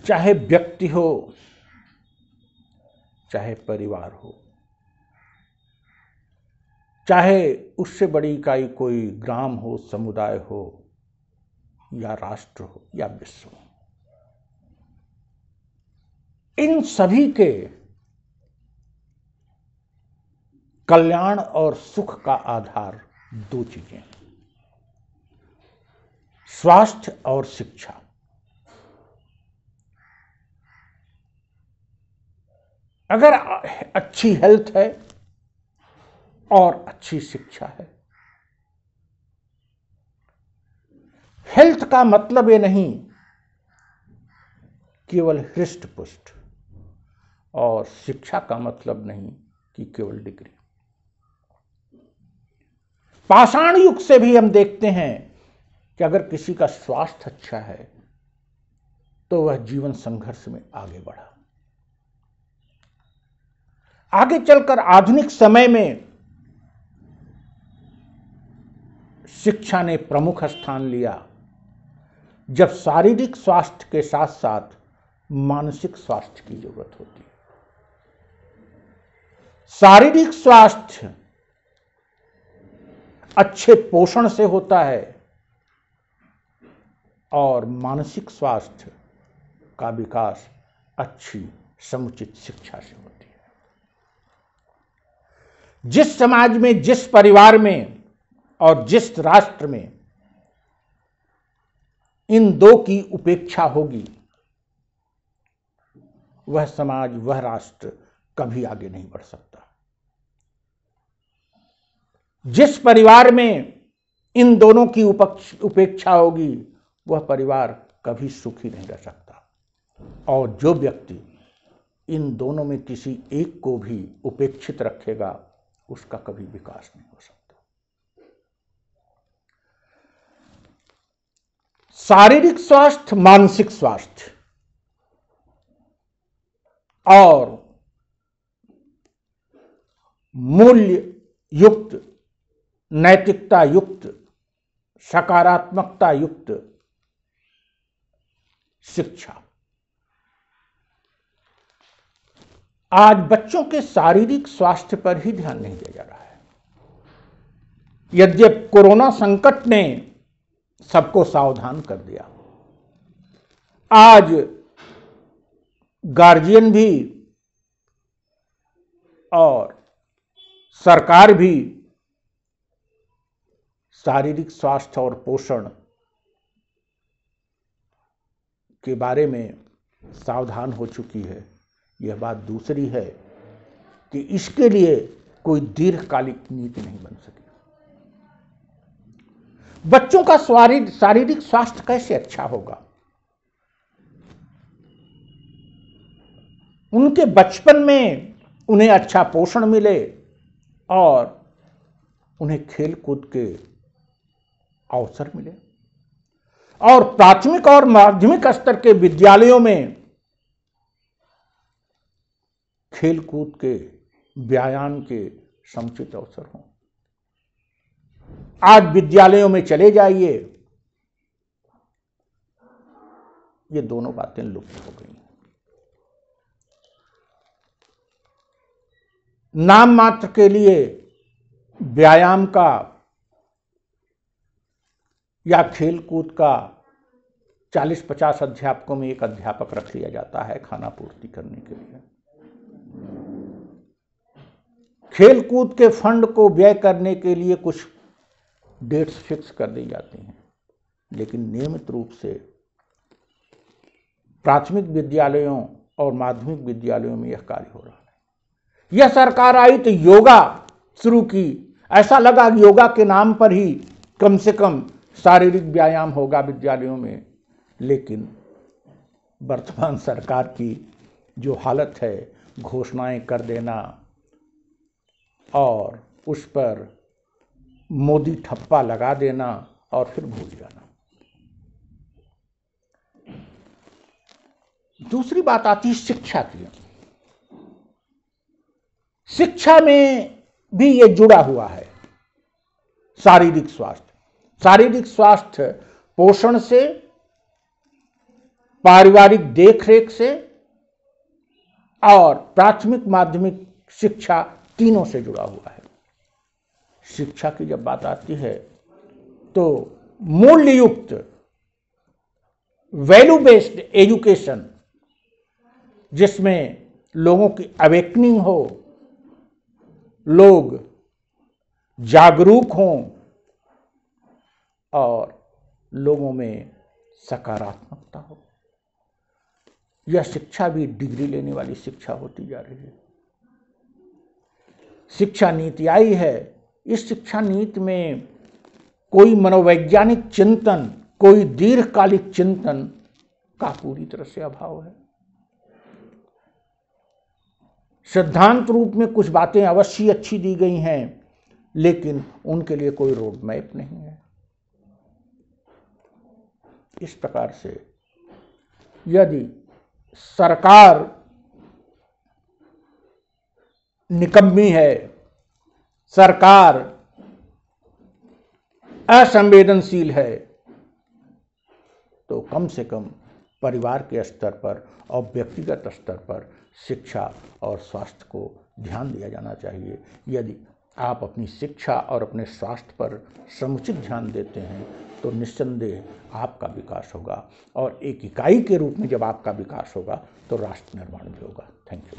चाहे व्यक्ति हो, चाहे परिवार हो, चाहे उससे बड़ी इकाई कोई ग्राम हो, समुदाय हो, या राष्ट्र हो, या विश्व हो, इन सभी के कल्याण और सुख का आधार दो चीजें हैं, स्वास्थ्य और शिक्षा। अगर अच्छी हेल्थ है और अच्छी शिक्षा है, हेल्थ का मतलब ये नहीं केवल हृष्ट पुष्ट, और शिक्षा का मतलब नहीं कि केवल डिग्री। पाषाण युग से भी हम देखते हैं कि अगर किसी का स्वास्थ्य अच्छा है तो वह जीवन संघर्ष में आगे बढ़ा। आगे चलकर आधुनिक समय में शिक्षा ने प्रमुख स्थान लिया, जब शारीरिक स्वास्थ्य के साथ साथ मानसिक स्वास्थ्य की जरूरत होती है। शारीरिक स्वास्थ्य अच्छे पोषण से होता है और मानसिक स्वास्थ्य का विकास अच्छी समुचित शिक्षा से होती है। जिस समाज में, जिस परिवार में और जिस राष्ट्र में इन दो की उपेक्षा होगी, वह समाज, वह राष्ट्र कभी आगे नहीं बढ़ सकता। जिस परिवार में इन दोनों की उपेक्षा होगी, वह परिवार कभी सुखी नहीं रह सकता। और जो व्यक्ति इन दोनों में किसी एक को भी उपेक्षित रखेगा, उसका कभी विकास नहीं हो सकता। शारीरिक स्वास्थ्य, मानसिक स्वास्थ्य और मूल्य युक्त, नैतिकता युक्त, सकारात्मकता युक्त शिक्षा। आज बच्चों के शारीरिक स्वास्थ्य पर ही ध्यान नहीं दिया जा रहा है। यद्यपि कोरोना संकट ने सबको सावधान कर दिया, आज गार्जियन भी और सरकार भी शारीरिक स्वास्थ्य और पोषण के बारे में सावधान हो चुकी है। यह बात दूसरी है कि इसके लिए कोई दीर्घकालिक नीति नहीं बन सकी। बच्चों का शारीरिक स्वास्थ्य कैसे अच्छा होगा? उनके बचपन में उन्हें अच्छा पोषण मिले और उन्हें खेल कूद के अवसर मिले, और प्राथमिक और माध्यमिक स्तर के विद्यालयों में खेल कूद के, व्यायाम के समुचित अवसर हों। आज विद्यालयों में चले जाइए, ये दोनों बातें लुप्त हो गई। नाम मात्र के लिए व्यायाम का या खेल कूद का 40-50 अध्यापकों में एक अध्यापक रख लिया जाता है खाना पूर्ति करने के लिए। खेल कूद के फंड को व्यय करने के लिए कुछ डेट्स फिक्स कर दी जाती हैं, लेकिन नियमित रूप से प्राथमिक विद्यालयों और माध्यमिक विद्यालयों में यह कार्य हो रहा है। यह सरकार आई तो योगा शुरू की, ऐसा लगा कि योगा के नाम पर ही कम से कम शारीरिक व्यायाम होगा विद्यालयों में, लेकिन वर्तमान सरकार की जो हालत है, घोषणाएं कर देना और उस पर मोदी ठप्पा लगा देना और फिर भूल जाना। दूसरी बात आती है शिक्षा की। शिक्षा में भी ये जुड़ा हुआ है शारीरिक स्वास्थ्य। शारीरिक स्वास्थ्य पोषण से, पारिवारिक देखरेख से और प्राथमिक माध्यमिक शिक्षा, तीनों से जुड़ा हुआ है। शिक्षा की जब बात आती है तो मूल्ययुक्त वैल्यू बेस्ड एजुकेशन, जिसमें लोगों की अवेकनिंग हो, लोग जागरूक हों और लोगों में सकारात्मकता हो। यह शिक्षा भी डिग्री लेने वाली शिक्षा होती जा रही है। शिक्षा नीति आई है, इस शिक्षा नीति में कोई मनोवैज्ञानिक चिंतन, कोई दीर्घकालिक चिंतन का पूरी तरह से अभाव है। सिद्धांत रूप में कुछ बातें अवश्य अच्छी दी गई हैं, लेकिन उनके लिए कोई रोड मैप नहीं है। इस प्रकार से यदि सरकार निकम्मी है, सरकार असंवेदनशील है, तो कम से कम परिवार के स्तर पर और व्यक्तिगत स्तर पर शिक्षा और स्वास्थ्य को ध्यान दिया जाना चाहिए। यदि आप अपनी शिक्षा और अपने स्वास्थ्य पर समुचित ध्यान देते हैं तो निस्संदेह आपका विकास होगा, और एक इकाई के रूप में जब आपका विकास होगा तो राष्ट्र निर्माण भी होगा। Thank you.